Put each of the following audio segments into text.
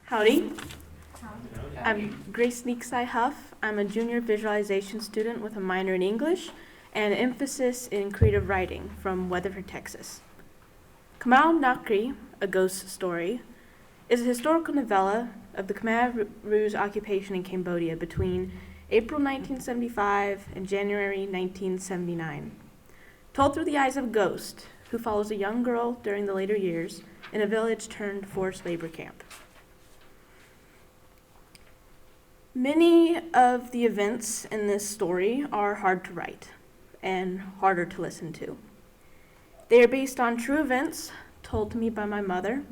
Howdy. I'm Grace Neaksai Hough. I'm a junior visualization student with a minor in English and an emphasis in creative writing from Weatherford, Texas. Nakry, a ghost story, is a historical novella of the Khmer Rouge occupation in Cambodia between April 1975 and January 1979. Told through the eyes of a ghost who follows a young girl during the later years in a village turned forced labor camp. Many of the events in this story are hard to write and harder to listen to. They are based on true events told to me by my mother.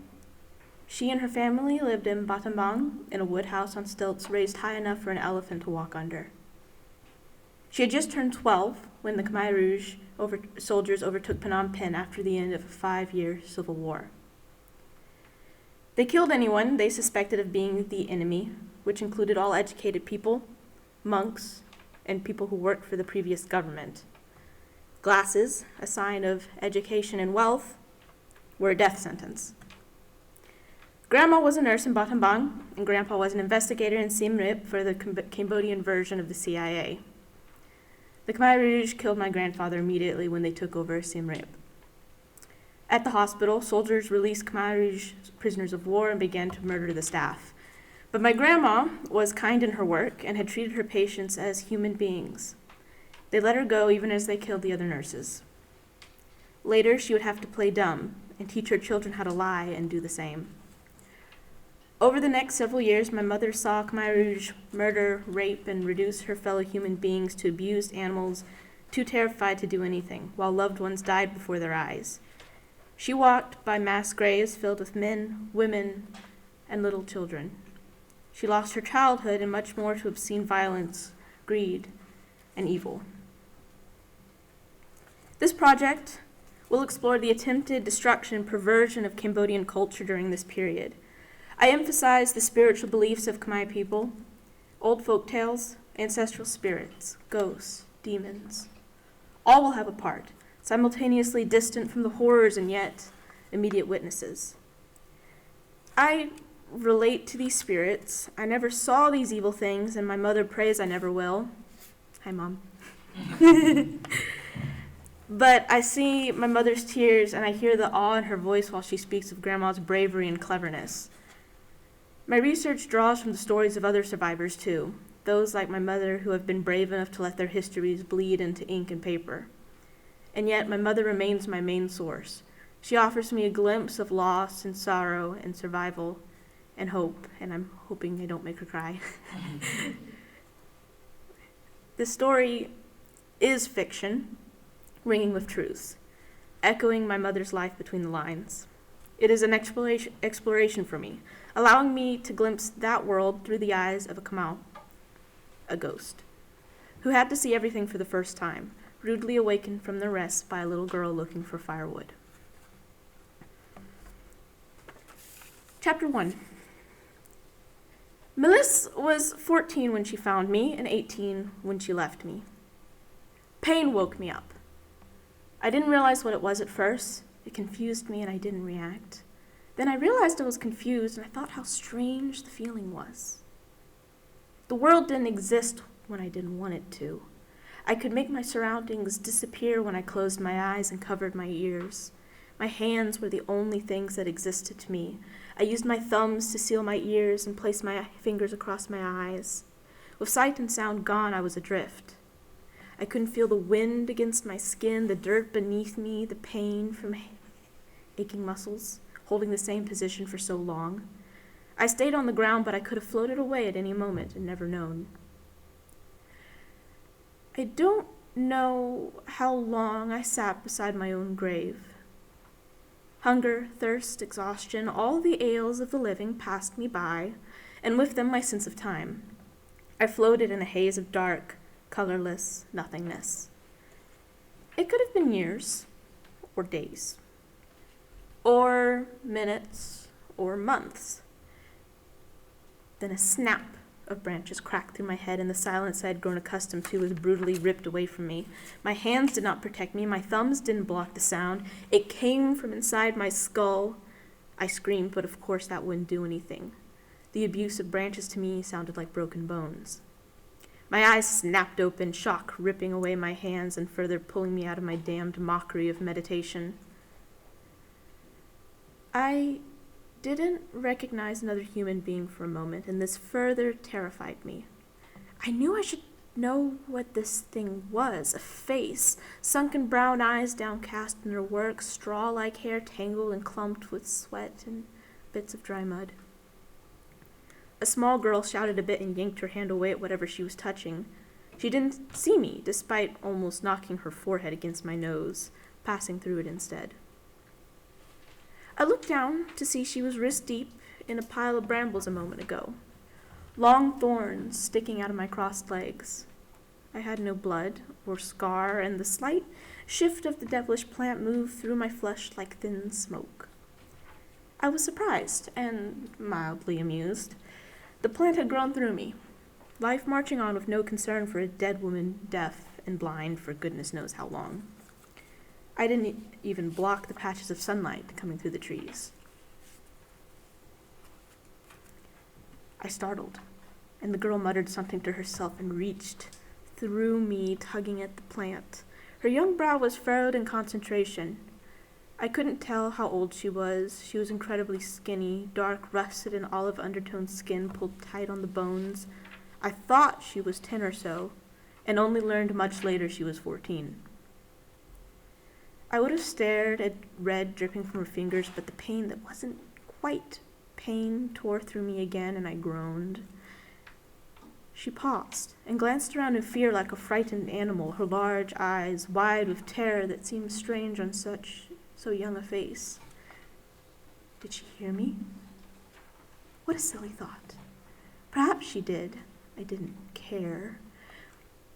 She and her family lived in Battambang in a wood house on stilts raised high enough for an elephant to walk under. She had just turned 12 when the Khmer Rouge soldiers overtook Phnom Penh after the end of a 5-year civil war. They killed anyone they suspected of being the enemy, which included all educated people, monks, and people who worked for the previous government. Glasses, a sign of education and wealth, were a death sentence. Grandma was a nurse in Battambang, and Grandpa was an investigator in Siem Reap for the Cambodian version of the CIA. The Khmer Rouge killed my grandfather immediately when they took over Siem Reap. At the hospital, soldiers released Khmer Rouge prisoners of war and began to murder the staff. But my grandma was kind in her work and had treated her patients as human beings. They let her go even as they killed the other nurses. Later, she would have to play dumb and teach her children how to lie and do the same. Over the next several years, my mother saw Khmer Rouge murder, rape, and reduce her fellow human beings to abused animals, too terrified to do anything, while loved ones died before their eyes. She walked by mass graves filled with men, women, and little children. She lost her childhood and much more to obscene violence, greed, and evil. This project will explore the attempted destruction and perversion of Cambodian culture during this period. I emphasize the spiritual beliefs of Khmer people, old folk tales, ancestral spirits, ghosts, demons. All will have a part, simultaneously distant from the horrors and yet immediate witnesses. I relate to these spirits. I never saw these evil things, and my mother prays I never will. Hi, Mom. But I see my mother's tears, and I hear the awe in her voice while she speaks of Grandma's bravery and cleverness. My research draws from the stories of other survivors, too, those like my mother who have been brave enough to let their histories bleed into ink and paper. And yet my mother remains my main source. She offers me a glimpse of loss and sorrow and survival and hope, and I'm hoping I don't make her cry. This story is fiction, ringing with truth, echoing my mother's life between the lines. It is an exploration for me, allowing me to glimpse that world through the eyes of a Khmoc, a ghost, who had to see everything for the first time, rudely awakened from their rest by a little girl looking for firewood. Chapter 1. Melissa was 14 when she found me and 18 when she left me. Pain woke me up. I didn't realize what it was at first. It confused me and I didn't react. Then I realized I was confused and I thought how strange the feeling was. The world didn't exist when I didn't want it to. I could make my surroundings disappear when I closed my eyes and covered my ears. My hands were the only things that existed to me. I used my thumbs to seal my ears and place my fingers across my eyes. With sight and sound gone, I was adrift. I couldn't feel the wind against my skin, the dirt beneath me, the pain from aching muscles, holding the same position for so long. I stayed on the ground, but I could have floated away at any moment and never known. I don't know how long I sat beside my own grave. Hunger, thirst, exhaustion, all the ails of the living passed me by, and with them my sense of time. I floated in a haze of dark, colorless nothingness. It could have been years, or days, or minutes, or months. Then a snap of branches cracked through my head, and the silence I had grown accustomed to was brutally ripped away from me. My hands did not protect me. My thumbs didn't block the sound. It came from inside my skull. I screamed, but of course that wouldn't do anything. The abuse of branches to me sounded like broken bones. My eyes snapped open, shock ripping away my hands and further pulling me out of my damned mockery of meditation. I didn't recognize another human being for a moment, and this further terrified me. I knew I should know what this thing was, a face, sunken brown eyes downcast in their work, straw-like hair tangled and clumped with sweat and bits of dry mud. A small girl shouted a bit and yanked her hand away at whatever she was touching. She didn't see me, despite almost knocking her forehead against my nose, passing through it instead. I looked down to see she was wrist-deep in a pile of brambles a moment ago, long thorns sticking out of my crossed legs. I had no blood or scar, and the slight shift of the devilish plant moved through my flesh like thin smoke. I was surprised and mildly amused. The plant had grown through me, life marching on with no concern for a dead woman, deaf and blind for goodness knows how long. I didn't even block the patches of sunlight coming through the trees. I startled, and the girl muttered something to herself and reached through me, tugging at the plant. Her young brow was furrowed in concentration. I couldn't tell how old she was. She was incredibly skinny, dark, rusted and olive undertoned skin pulled tight on the bones. I thought she was 10 or so, and only learned much later she was 14. I would have stared at red dripping from her fingers, but the pain that wasn't quite pain tore through me again, and I groaned. She paused and glanced around in fear like a frightened animal, her large eyes wide with terror that seemed strange on so young a face. Did she hear me? What a silly thought. Perhaps she did. I didn't care.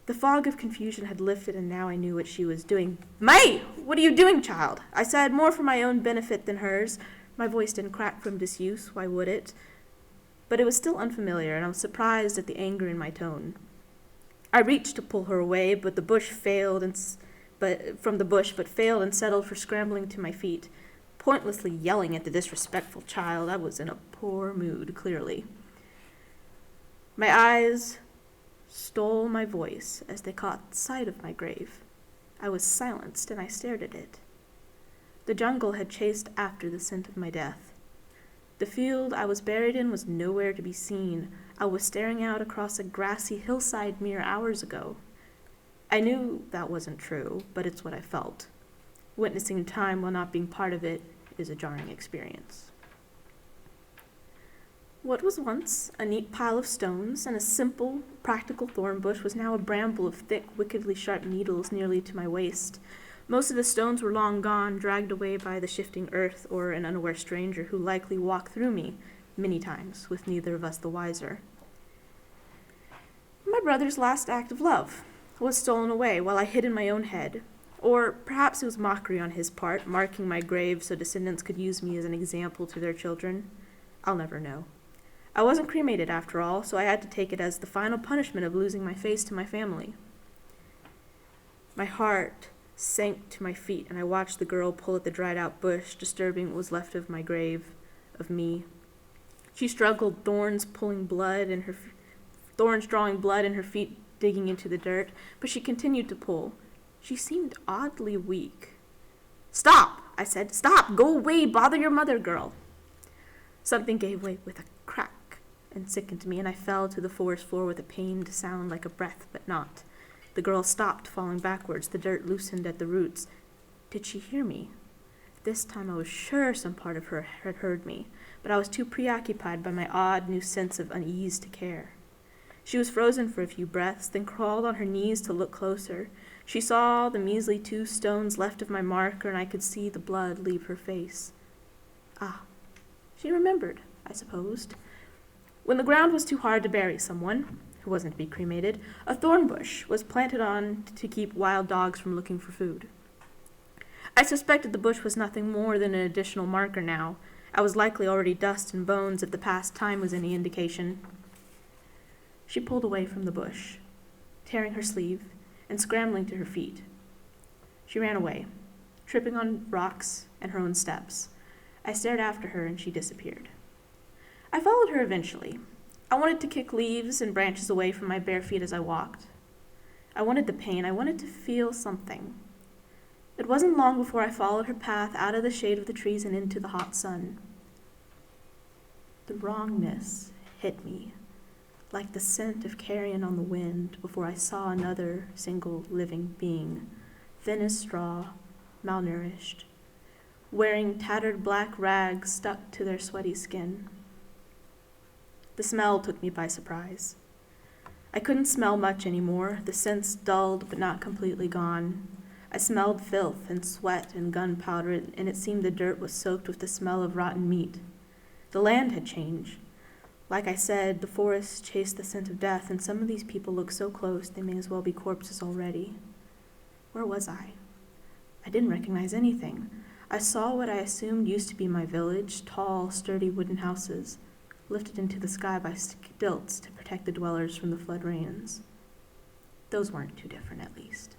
The fog of confusion had lifted, and now I knew what she was doing. May! What are you doing, child? I said, more for my own benefit than hers. My voice didn't crack from disuse. Why would it? But it was still unfamiliar, and I was surprised at the anger in my tone. I reached to pull her away, but failed and settled for scrambling to my feet, pointlessly yelling at the disrespectful child. I was in a poor mood, clearly. My eyes stole my voice as they caught sight of my grave. I was silenced, and I stared at it. The jungle had chased after the scent of my death. The field I was buried in was nowhere to be seen. I was staring out across a grassy hillside mere hours ago. I knew that wasn't true, but it's what I felt. Witnessing time while not being part of it is a jarring experience. What was once a neat pile of stones and a simple, practical thorn bush was now a bramble of thick, wickedly sharp needles nearly to my waist. Most of the stones were long gone, dragged away by the shifting earth or an unaware stranger who likely walked through me many times, with neither of us the wiser. My brother's last act of love was stolen away while I hid in my own head. Or perhaps it was mockery on his part, marking my grave so descendants could use me as an example to their children. I'll never know. I wasn't cremated after all, so I had to take it as the final punishment of losing my face to my family. My heart sank to my feet, and I watched the girl pull at the dried-out bush, disturbing what was left of my grave, of me. She struggled, thorns drawing blood in her feet, digging into the dirt, but she continued to pull. She seemed oddly weak. "Stop!" I said. "Stop! Go away! Bother your mother, girl!" Something gave way with a crack and sickened me, and I fell to the forest floor with a pained sound like a breath, but not. The girl stopped, falling backwards. The dirt loosened at the roots. Did she hear me? This time I was sure some part of her had heard me, but I was too preoccupied by my odd new sense of unease to care. She was frozen for a few breaths, then crawled on her knees to look closer. She saw the measly 2 stones left of my marker, and I could see the blood leave her face. Ah, she remembered, I supposed. When the ground was too hard to bury someone who wasn't to be cremated, a thorn bush was planted on to keep wild dogs from looking for food. I suspected the bush was nothing more than an additional marker now. I was likely already dust and bones if the past time was any indication. She pulled away from the bush, tearing her sleeve and scrambling to her feet. She ran away, tripping on rocks and her own steps. I stared after her, and she disappeared. I followed her eventually. I wanted to kick leaves and branches away from my bare feet as I walked. I wanted the pain. I wanted to feel something. It wasn't long before I followed her path out of the shade of the trees and into the hot sun. The wrongness hit me, like the scent of carrion on the wind before I saw another single living being, thin as straw, malnourished, wearing tattered black rags stuck to their sweaty skin. The smell took me by surprise. I couldn't smell much anymore, the scents dulled but not completely gone. I smelled filth and sweat and gunpowder, and it seemed the dirt was soaked with the smell of rotten meat. The land had changed. Like I said, the forest chased the scent of death, and some of these people looked so close they may as well be corpses already. Where was I? I didn't recognize anything. I saw what I assumed used to be my village, tall, sturdy wooden houses, lifted into the sky by stilts to protect the dwellers from the flood rains. Those weren't too different, at least.